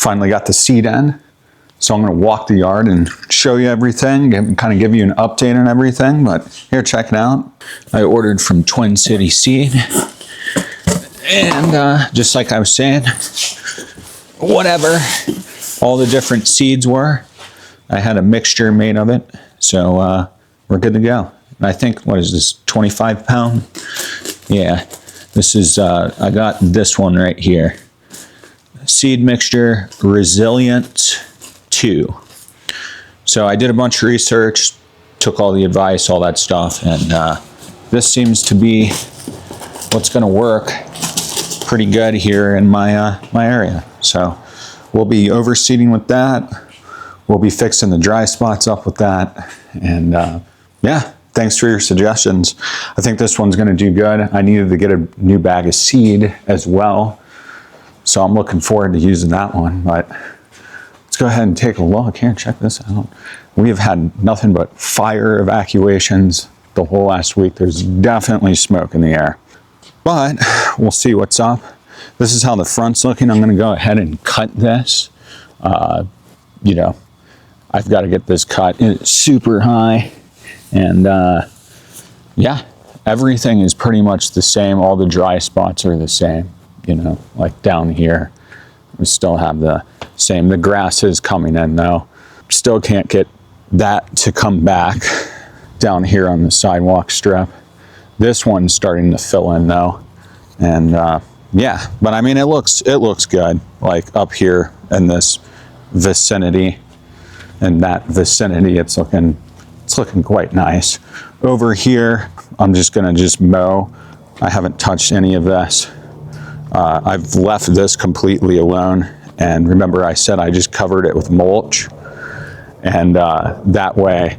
finally got the seed in. So I'm gonna walk the yard and show you everything, kind of give you an update on everything, but here, check it out. I ordered from Twin City Seed, and just like I was saying, whatever all the different seeds were, I had a mixture made of it, so we're good to go. And I think, what is this, 25 pound? Yeah, this is, I got this one right here. Seed mixture, Resilient 2. So I did a bunch of research, took all the advice, all that stuff, and this seems to be what's going to work pretty good here in my my area. So we'll be overseeding with that. We'll be fixing the dry spots up with that, and yeah, thanks for your suggestions. I think this one's going to do good. I needed to get a new bag of seed as well, so I'm looking forward to using that one. But let's go ahead and take a look here. Check this out. We have had nothing but fire evacuations the whole last week. There's definitely smoke in the air, but we'll see what's up. This is how the front's looking. I'm going to go ahead and cut this. You know, I've got to get this cut. It's super high, and yeah, everything is pretty much the same. All the dry spots are the same. You know, like down here, we still have the same. The grass is coming in though. Still can't get that to come back down here on the sidewalk strip. This one's starting to fill in though, and yeah, but I mean, it looks good. Like up here in this vicinity and that vicinity, it's looking quite nice. Over here, I'm just gonna mow. I haven't touched any of this. I've left this completely alone, and remember I said I just covered it with mulch, and that way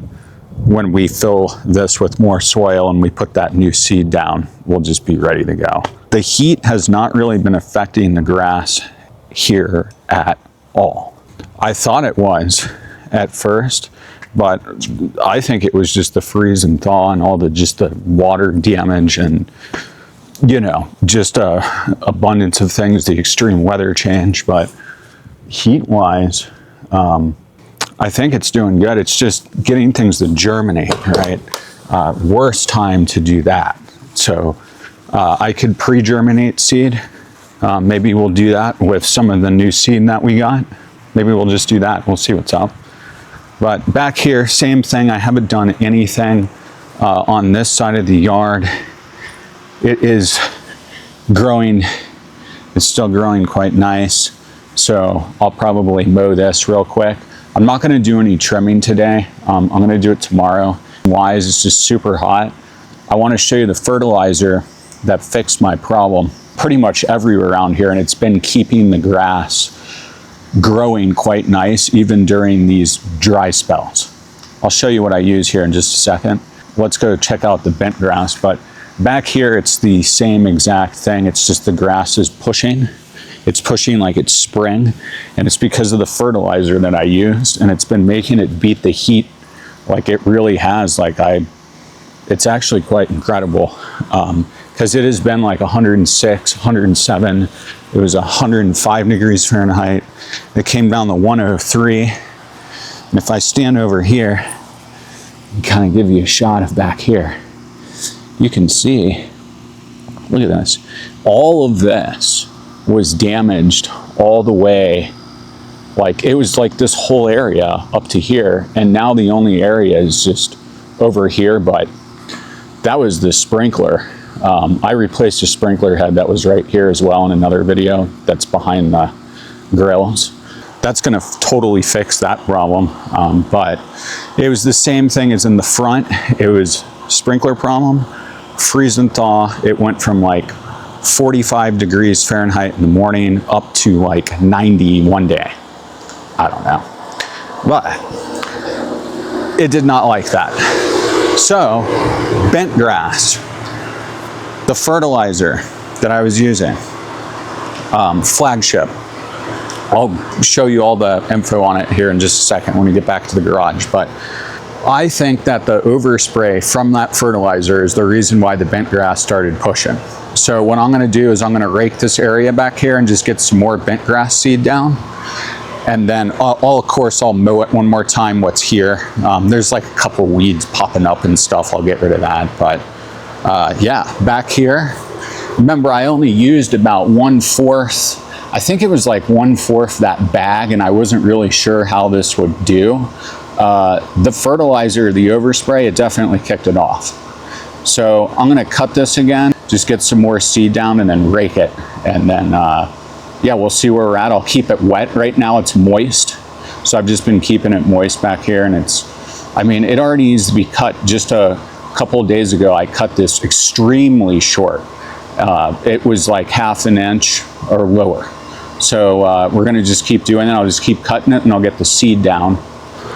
when we fill this with more soil and we put that new seed down, we'll just be ready to go. The heat has not really been affecting the grass here at all. I thought it was at first, but I think it was just the freeze and thaw and all the water damage and, you know, just a abundance of things, the extreme weather change. But heat wise, I think it's doing good. It's just getting things to germinate, right? Worst time to do that. So I could pre-germinate seed. Maybe we'll do that with some of the new seed that we got. Maybe we'll just do that. We'll see what's up. But back here, same thing. I haven't done anything on this side of the yard. It is growing. It's still growing quite nice. So I'll probably mow this real quick. I'm not going to do any trimming today. I'm going to do it tomorrow. Why is it's just super hot? I want to show you the fertilizer that fixed my problem pretty much everywhere around here, and it's been keeping the grass growing quite nice even during these dry spells. I'll show you what I use here in just a second. Let's go check out the bent grass. But back here, it's the same exact thing. It's just the grass is pushing. It's pushing like it's spring, and it's because of the fertilizer that I used, and it's been making it beat the heat like it really has. It's actually quite incredible, because it has been like 106, 107. It was 105 degrees Fahrenheit. It came down to 103. And if I stand over here and kind of give you a shot of back here, you can see, look at this. All of this was damaged all the way. Like, it was like this whole area up to here, and now the only area is just over here. But that was the sprinkler. I replaced a sprinkler head that was right here as well in another video that's behind the grills. That's going to totally fix that problem. But it was the same thing as in the front. It was sprinkler problem, freeze and thaw. It went from like 45 degrees Fahrenheit in the morning up to like 90 one day. I don't know, but it did not like that. So bent grass, the fertilizer that I was using, Flagship. I'll show you all the info on it here in just a second when we get back to the garage. But I think that the overspray from that fertilizer is the reason why the bent grass started pushing. So what I'm going to do is I'm going to rake this area back here and just get some more bent grass seed down. And then of course, I'll mow it one more time what's here. There's like a couple weeds popping up and stuff. I'll get rid of that. But yeah, back here, remember I only used about 1/4. I think it was like 1/4 that bag, and I wasn't really sure how this would do. The fertilizer, the overspray, it definitely kicked it off. So I'm gonna cut this again, just get some more seed down and then rake it. And then, yeah, we'll see where we're at. I'll keep it wet. Right now it's moist. So I've just been keeping it moist back here, and it's, I mean, it already needs to be cut. Just a couple of days ago, I cut this extremely short. It was like 1/2 inch or lower. So we're gonna just keep doing it. I'll just keep cutting it and I'll get the seed down.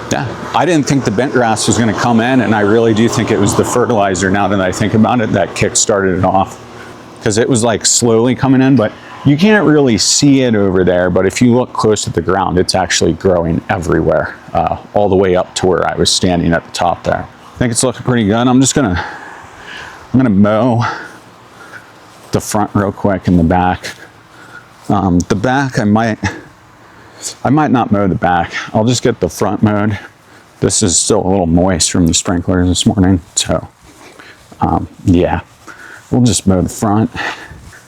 Yeah, I didn't think the bentgrass was gonna come in, and I really do think it was the fertilizer, now that I think about it, that kick-started it off. Because it was like slowly coming in, but you can't really see it over there, but if you look close at the ground, it's actually growing everywhere, all the way up to where I was standing at the top there. I think it's looking pretty good. I'm gonna mow the front real quick and the back. The back, I might not mow the back. I'll just get the front mowed. This is still a little moist from the sprinkler this morning, so yeah, we'll just mow the front.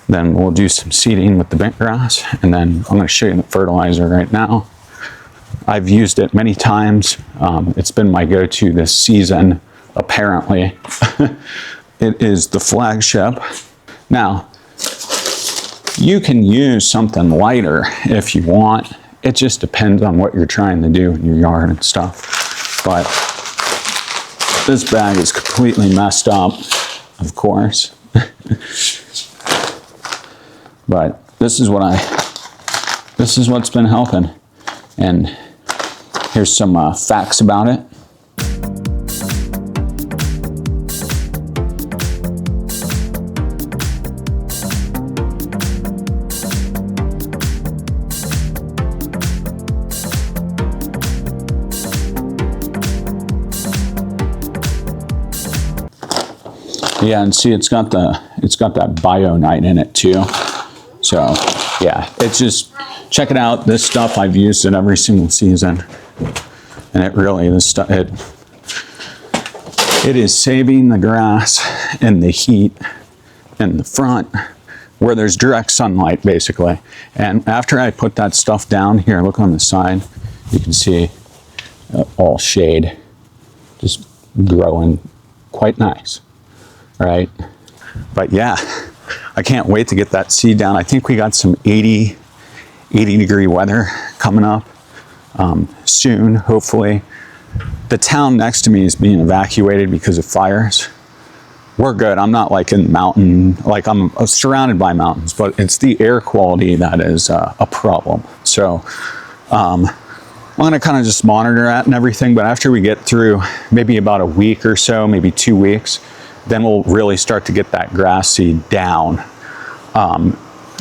Then we'll do some seeding with the bentgrass, and then I'm going to show you the fertilizer right now. I've used it many times. It's been my go-to this season, apparently. It is the Flagship. Now, you can use something lighter if you want. It just depends on what you're trying to do in your yard and stuff. But this bag is completely messed up, of course. But this is what's been helping. And here's some facts about it. Yeah, and see, it's got that BioNite in it too. So yeah, it's just, check it out. This stuff, I've used it every single season, and it really, this stuff, it is saving the grass and the heat in the front where there's direct sunlight, basically. And after I put that stuff down here, look on the side, you can see all shade, just growing quite nice. Right? But yeah, I can't wait to get that seed down. I think we got some 80 degree weather coming up soon, hopefully. The town next to me is being evacuated because of fires. We're good. I'm not like in the mountain, like I'm surrounded by mountains, but it's the air quality that is a problem. So I'm gonna kind of just monitor that and everything, but after we get through maybe about a week or so, maybe 2 weeks, then we'll really start to get that grass seed down,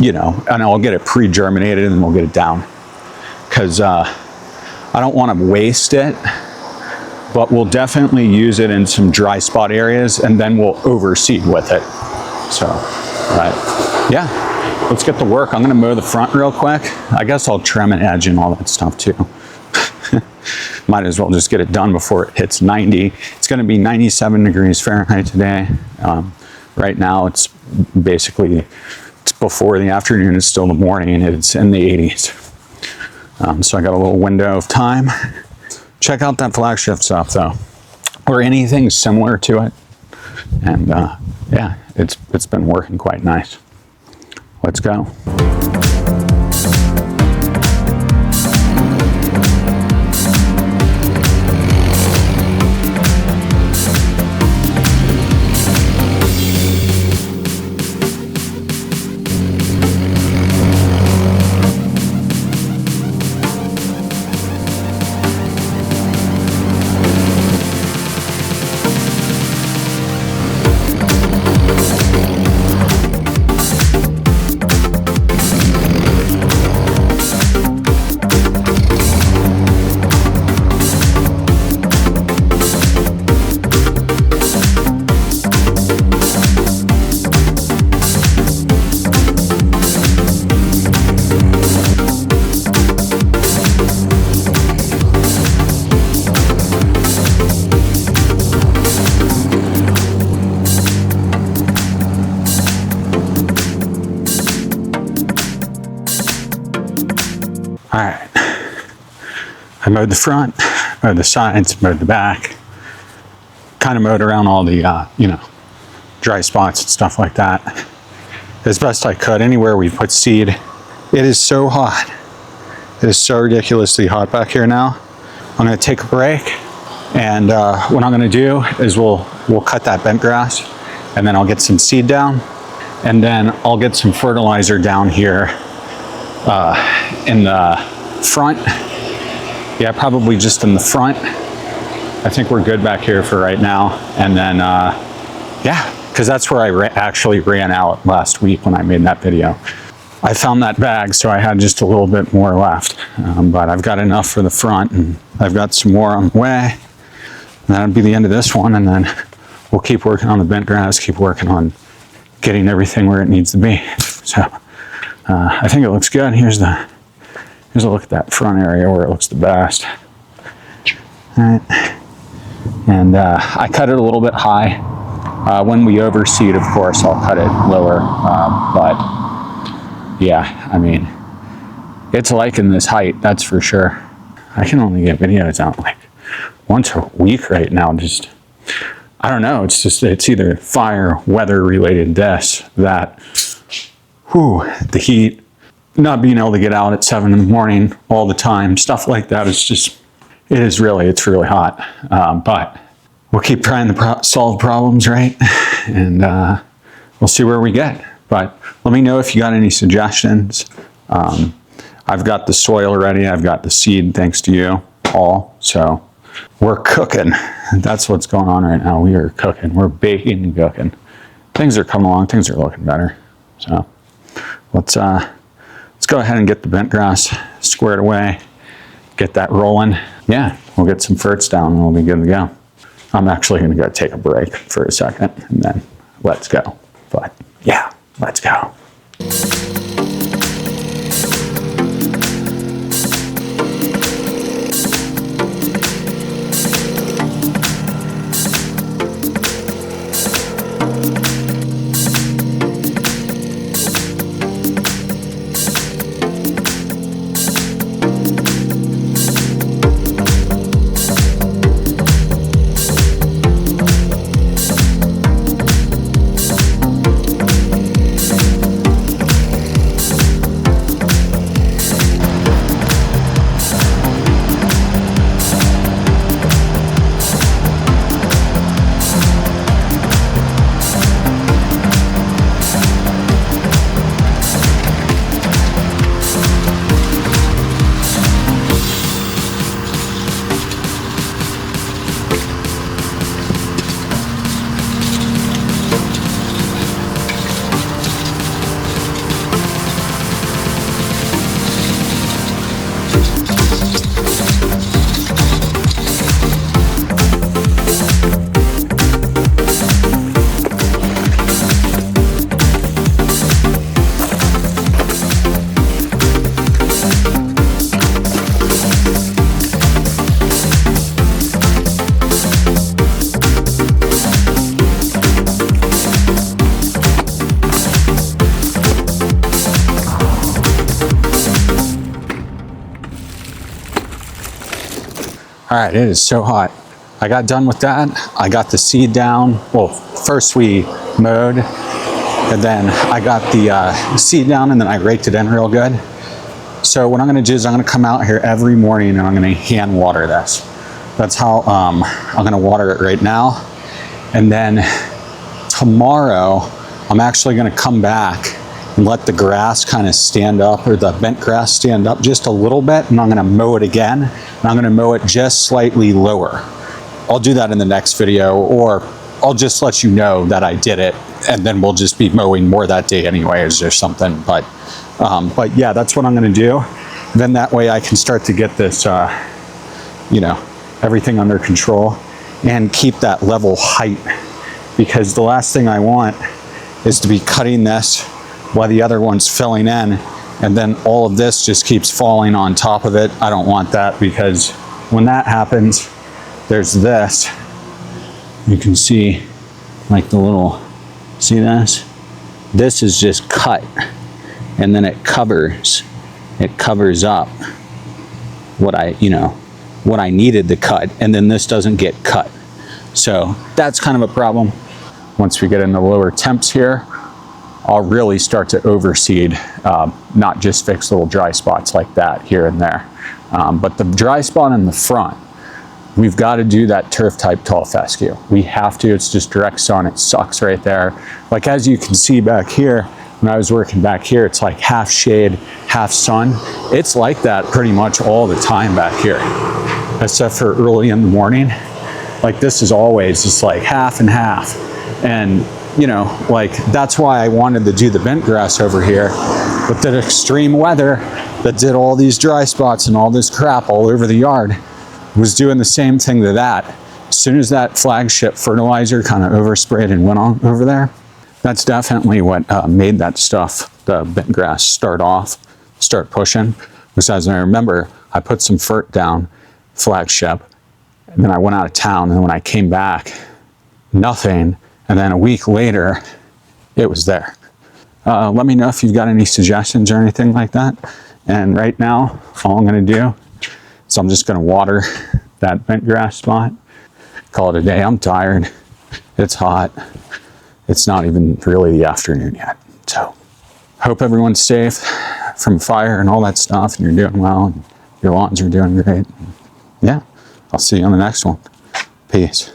you know, and I'll get it pre-germinated and then we'll get it down. Because I don't want to waste it, but we'll definitely use it in some dry spot areas, and then we'll overseed with it. So, yeah, let's get to work. I'm going to mow the front real quick. I guess I'll trim an edge and all that stuff too. Might as well just get it done before it hits 90. It's going to be 97 degrees Fahrenheit today. Right now it's basically, it's before the afternoon, it's still the morning, and it's in the 80s. So I got a little window of time. Check out that Flagship stuff though, or anything similar to it. And yeah, it's been working quite nice. Let's go. All right, I mowed the front, mowed the sides, mowed the back, kind of mowed around all the, you know, dry spots and stuff like that as best I could. Anywhere we put seed. It is so hot. It is so ridiculously hot back here now. I'm gonna take a break, and what I'm gonna do is we'll cut that bent grass, and then I'll get some seed down, and then I'll get some fertilizer down here in the front. Yeah, probably just in the front. I think we're good back here for right now. And then, yeah, because that's where I actually ran out last week when I made that video. I found that bag, so I had just a little bit more left. But I've got enough for the front, and I've got some more on the way. And that'll be the end of this one, and then we'll keep working on the bent grass, keep working on getting everything where it needs to be. So I think it looks good. Here's a look at that front area where it looks the best. All right. And I cut it a little bit high. When we overseed, of course, I'll cut it lower. But yeah, I mean, it's liking this height, that's for sure. I can only get videos out like once a week right now. Just, I don't know. It's either fire, weather related, that, the heat, not being able to get out at 7 in the morning all the time, stuff like that. It's really hot. But we'll keep trying to solve problems, right? And we'll see where we get. But let me know if you got any suggestions. I've got the soil ready. I've got the seed, thanks to you all. So we're cooking. That's what's going on right now. We are cooking. We're baking and cooking. Things are coming along. Things are looking better. So let's go ahead and get the bent grass squared away. Get that rolling. Yeah, we'll get some ferts down and we'll be good to go. I'm actually going to go take a break for a second and then let's go. But yeah, let's go. All right, it is so hot. I got done with that. I got the seed down. Well, first we mowed, and then I got the seed down, and then I raked it in real good. So what I'm gonna do is I'm gonna come out here every morning and I'm gonna hand water this. That's how I'm gonna water it right now. And then tomorrow, I'm actually gonna come back and let the grass kind of stand up, or the bent grass stand up just a little bit, and I'm gonna mow it again, and I'm gonna mow it just slightly lower. I'll do that in the next video, or I'll just let you know that I did it, and then we'll just be mowing more that day anyways or something. But yeah, that's what I'm gonna do. Then that way I can start to get this, you know, everything under control and keep that level height, because the last thing I want is to be cutting this while the other one's filling in, and then all of this just keeps falling on top of it. I don't want that, because when that happens, there's this. You can see like the little, see this? This is just cut, and then it covers up what I needed to cut, and then this doesn't get cut. So that's kind of a problem. Once we get in the lower temps here, I'll really start to overseed, not just fix little dry spots like that here and there. But the dry spot in the front, we've got to do that turf type tall fescue. We have to, it's just direct sun, it sucks right there. Like as you can see back here, when I was working back here, it's like half shade, half sun. It's like that pretty much all the time back here, except for early in the morning. Like this is always just like half and half. And you know, like that's why I wanted to do the bent grass over here, with the extreme weather that did all these dry spots and all this crap all over the yard, was doing the same thing to that. As soon as that flagship fertilizer kind of oversprayed and went on over there, that's definitely what made that stuff, the bent grass, start pushing. Because as I remember, I put some fert down, flagship, and then I went out of town, and when I came back, nothing. And then a week later, it was there. Let me know if you've got any suggestions or anything like that. And right now, all I'm gonna do is I'm just gonna water that bent grass spot, call it a day. I'm tired, it's hot. It's not even really the afternoon yet. So, hope everyone's safe from fire and all that stuff, and you're doing well, and your lawns are doing great. Yeah, I'll see you on the next one. Peace.